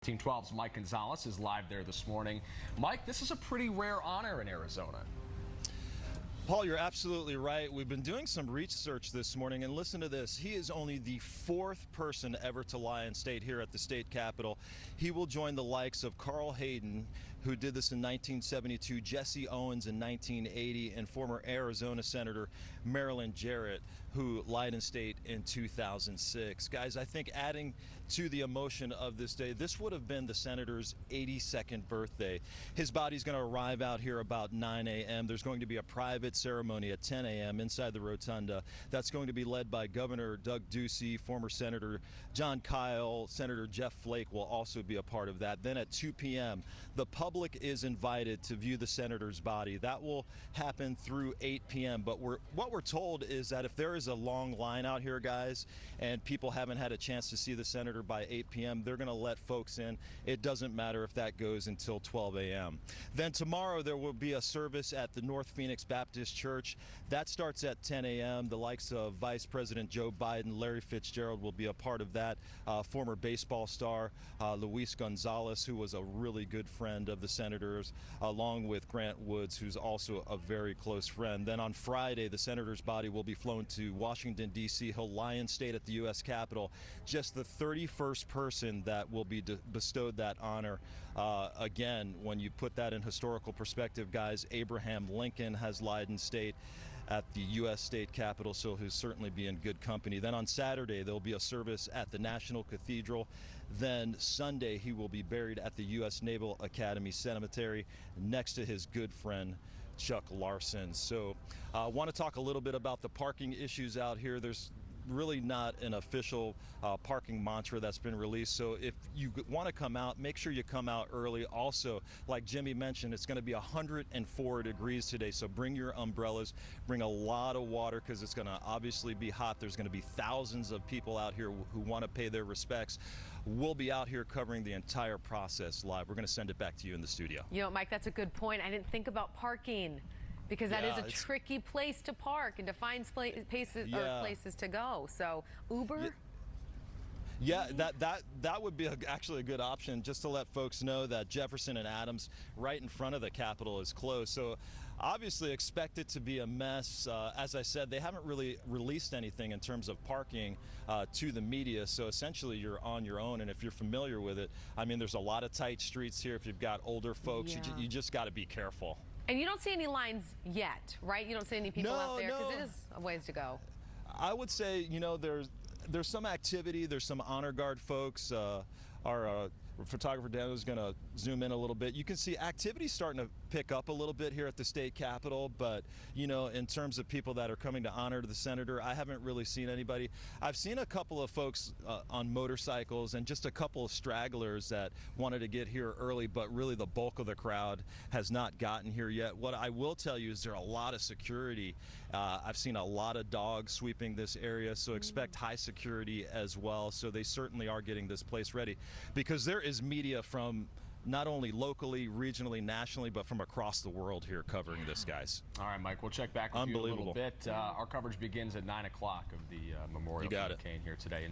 Team 12's Mike Gonzalez is live there this morning. Mike, this is a pretty rare honor in Arizona. Paul, you're absolutely right. We've been doing some research this morning, and listen to this. He is only the fourth person ever to lie in state here at the state capitol. He will join the likes of Carl Hayden, who did this in 1972, Jesse Owens in 1980, and former Arizona Senator Marilyn Jarrett, who lied in state in 2006. Guys, I think adding to the emotion of this day, this would have been the senator's 82nd birthday. His body's going to arrive out here about 9 a.m. There's going to be a private ceremony at 10 a.m. inside the rotunda. That's going to be led by Governor Doug Ducey, former Senator John Kyle, Senator Jeff Flake will also be a part of that. Then at 2 p.m., the public is invited to view the senator's body. That will happen through 8 p.m. But what we're told is that if there is a long line out here, guys, and people haven't had a chance to see the senator by 8 p.m., they're going to let folks in. It doesn't matter if that goes until 12 a.m. Then tomorrow there will be a service at the North Phoenix Baptist Church. That starts at 10 a.m. The likes of Vice President Joe Biden, Larry Fitzgerald will be a part of that. Former baseball star Luis Gonzalez, who was a really good friend of the senators, along with Grant Woods, who's also a very close friend. Then on Friday, the senator's body will be flown to Washington, D.C. He'll lie in state at the U.S. Capitol. Just the 31st person that will be bestowed that honor. Again, when you put that in historical perspective, guys, Abraham Lincoln has lied in state at the U.S. State Capitol, so he'll certainly be in good company. Then on Saturday, there'll be a service at the National Cathedral. Then Sunday, he will be buried at the U.S. Naval Academy Cemetery next to his good friend, Chuck Larson. So I want to talk a little bit about the parking issues out here. There's really not an official parking mantra that's been released. So if you want to come out, make sure you come out early. Also, like Jimmy mentioned, it's going to be 104 degrees today. So bring your umbrellas, bring a lot of water because it's going to obviously be hot. There's going to be thousands of people out here who want to pay their respects. We'll be out here covering the entire process live. We're going to send it back to you in the studio. You know, Mike, that's a good point. I didn't think about parking, because that is a tricky place to park and to find places to go. So Uber? Yeah, that would be actually a good option, just to let folks know that Jefferson and Adams right in front of the Capitol is closed. So obviously expect it to be a mess. As I said, they haven't really released anything in terms of parking to the media. So essentially you're on your own. And if you're familiar with it, I mean, there's a lot of tight streets here. If you've got older folks, you just got to be careful. And you don't see any lines yet, right? You don't see any people out there, because it is a ways to go. I would say, you know, there's some activity. There's some honor guard folks. Our photographer Daniel is going to zoom in a little bit. You can see activity starting to pick up a little bit here at the state capitol, but you know, in terms of people that are coming to honor the senator, I haven't really seen anybody. I've seen a couple of folks on motorcycles and just a couple of stragglers that wanted to get here early, but really the bulk of the crowd has not gotten here yet. What I will tell you is there are a lot of security. I've seen a lot of dogs sweeping this area, so expect high security as well. So they certainly are getting this place ready, because there is media from not only locally, regionally, nationally, but from across the world here covering this, guys. All right, Mike, we'll check back with you in a little bit. Our coverage begins at 9 o'clock of the Memorial McCain here today.